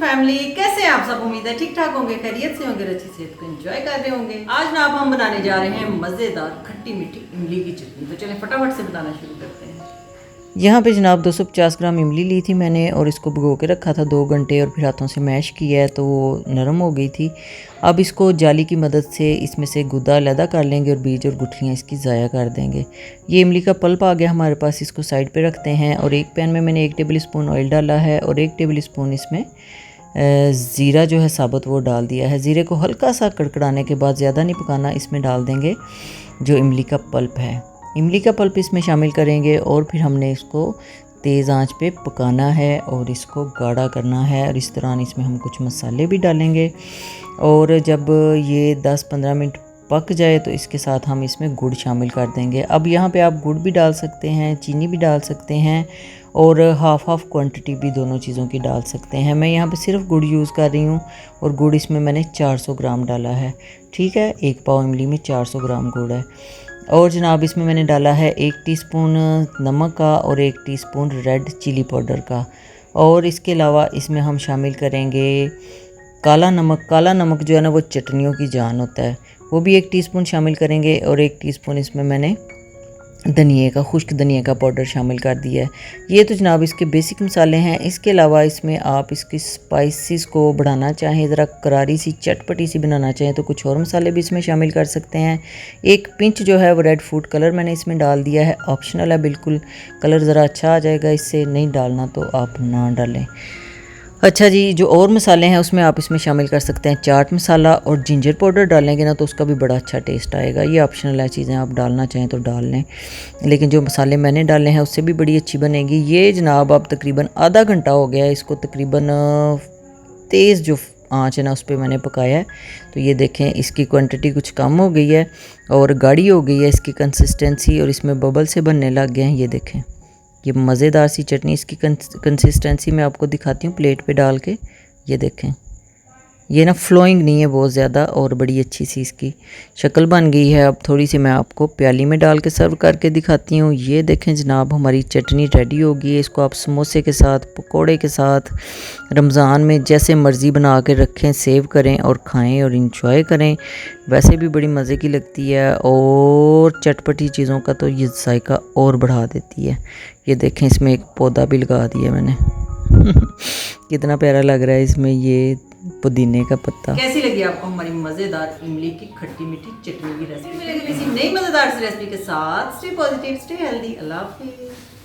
Family, कैसे हैं आप सब। उम्मीद है ठीक ठाक होंगे, खैरियत से होंगे, अच्छी सेहत को एंजॉय कर रहे होंगे। आज ना अब हम बनाने जा रहे हैं मज़ेदार खट्टी मीठी इमली की चटनी। तो चलें फटाफट से बनाना शुरू करते हैं। यहाँ पे जनाब 250 ग्राम इमली ली थी मैंने और इसको भिगो के रखा था 2 घंटे और फिर हाथों से मैश किया है तो वो नरम हो गई थी। अब इसको जाली की मदद से इसमें से गुदा अलहदा कर लेंगे और बीज और गुठलियाँ इसकी ज़ाया कर देंगे। ये इमली का पल्प आ गया हमारे पास, इसको साइड पे रखते हैं। और एक पैन में मैंने 1 टेबल स्पून ऑयल डाला है और 1 टेबल स्पून इसमें ज़ीरा जो है साबुत वो डाल दिया है। ज़ीरे को हल्का सा कड़कड़ाने के बाद, ज़्यादा नहीं पकाना, इसमें डाल देंगे जो इमली का पल्प है। इमली का पल्प इसमें शामिल करेंगे और फिर हमने इसको तेज़ आंच पे पकाना है और इसको गाढ़ा करना है। और इस दौरान इसमें हम कुछ मसाले भी डालेंगे। और जब ये 10-15 मिनट पक जाए तो इसके साथ हम इसमें गुड़ शामिल कर देंगे। अब यहाँ पे आप गुड़ भी डाल सकते हैं, चीनी भी डाल सकते हैं और हाफ क्वांटिटी भी दोनों चीज़ों की डाल सकते हैं। मैं यहाँ पे सिर्फ गुड़ यूज़ कर रही हूँ और गुड़ इसमें मैंने 400 ग्राम डाला है। ठीक है, 1 पाव इमली में 400 ग्राम गुड़ है। और जनाब इसमें मैंने डाला है 1 टीस्पून नमक का और 1 टीस्पून रेड चिली पाउडर का। और इसके अलावा इसमें हम शामिल करेंगे काला नमक। काला नमक जो है ना वो चटनियों की जान होता है, वो भी 1 टीस्पून शामिल करेंगे। और 1 टीस्पून इसमें मैंने धनिए का, खुश्क धनिए का पाउडर शामिल कर दिया है। ये तो जनाब इसके बेसिक मसाले हैं। इसके अलावा इसमें आप इसकी स्पाइसेस को बढ़ाना चाहें, ज़रा करारी सी चटपटी सी बनाना चाहें तो कुछ और मसाले भी इसमें शामिल कर सकते हैं। 1 पिंच जो है वो रेड फूड कलर मैंने इसमें डाल दिया है, ऑप्शनल है बिल्कुल। कलर ज़रा अच्छा आ जाएगा, इससे नहीं डालना तो आप ना डालें। अच्छा जी, जो और मसाले हैं उसमें आप इसमें शामिल कर सकते हैं चाट मसाला, और जिंजर पाउडर डालेंगे ना तो उसका भी बड़ा अच्छा टेस्ट आएगा। ये ऑप्शनल है, चीज़ें आप डालना चाहें तो डाल लें, लेकिन जो मसाले मैंने डाले हैं उससे भी बड़ी अच्छी बनेगी। ये जनाब अब तकरीबन आधा घंटा हो गया है इसको तकरीबन तेज़ जो आँच है ना उस पर मैंने पकाया है। तो ये देखें इसकी क्वांटिटी कुछ कम हो गई है और गाढ़ी हो गई है इसकी कंसिस्टेंसी, और इसमें बबल से बनने लग गए हैं। ये देखें, ये मज़ेदार सी चटनी, इसकी कंसिस्टेंसी मैं आपको दिखाती हूँ प्लेट पे डाल के। ये देखें, ये ना फ्लोइंग नहीं है बहुत ज़्यादा और बड़ी अच्छी सी इसकी शक्ल बन गई है। अब थोड़ी सी मैं आपको प्याली में डाल के सर्व करके दिखाती हूँ। ये देखें जनाब, हमारी चटनी रेडी हो गई है। इसको आप समोसे के साथ, पकोड़े के साथ, रमज़ान में जैसे मर्ज़ी बना के रखें, सेव करें और खाएं और इंजॉय करें। वैसे भी बड़ी मज़े की लगती है और चटपटी चीज़ों का तो ये जायका और बढ़ा देती है। ये देखें, इसमें एक पौधा भी लगा दिया मैंने कितना प्यारा लग रहा है इसमें ये पुदीने का पत्ता। कैसी लगी आपको हमारी मज़ेदार इमली की खट्टी मीठी चटनी की रेसिपी। मिलेंगे किसी नई मज़ेदार सी रेसिपी के साथ। Stay positive, stay healthy. अल्लाह हाफिज़।